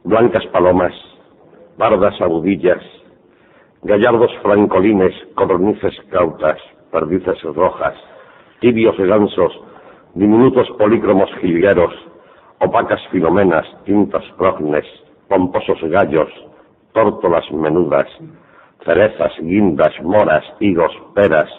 blancas palomas, pardas agudillas, gallardos francolines, codornices cautas, perdices rojas, tibios gansos, diminutos polícromos jilgueros, opacas filomenas, tintas prognes, pomposos gallos, tórtolas menudas, cerezas, guindas, moras, higos, peras,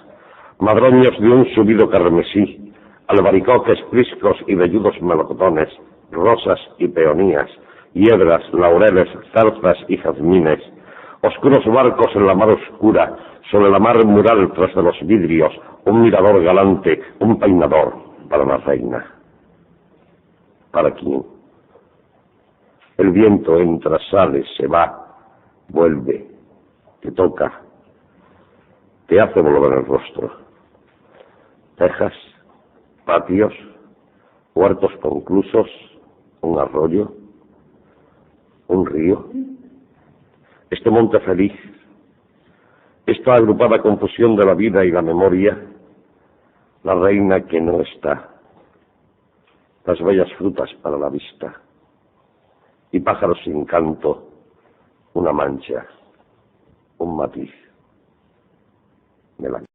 madroños de un subido carmesí, albaricoques, priscos y velludos melocotones, rosas y peonías, hiedras, laureles, zarzas y jazmines, oscuros barcos en la mar oscura, sobre la mar mural tras de los vidrios, un mirador galante, un peinador para la reina. ¿Para quién? El viento entra, sale, se va, vuelve, te toca, te hace volver el rostro. Tejas, patios, huertos conclusos, un arroyo, un río. Este monte feliz, esta agrupada confusión de la vida y la memoria, la reina que no está, las bellas frutas para la vista, y pájaros sin canto, una mancha, un matiz, melancólico.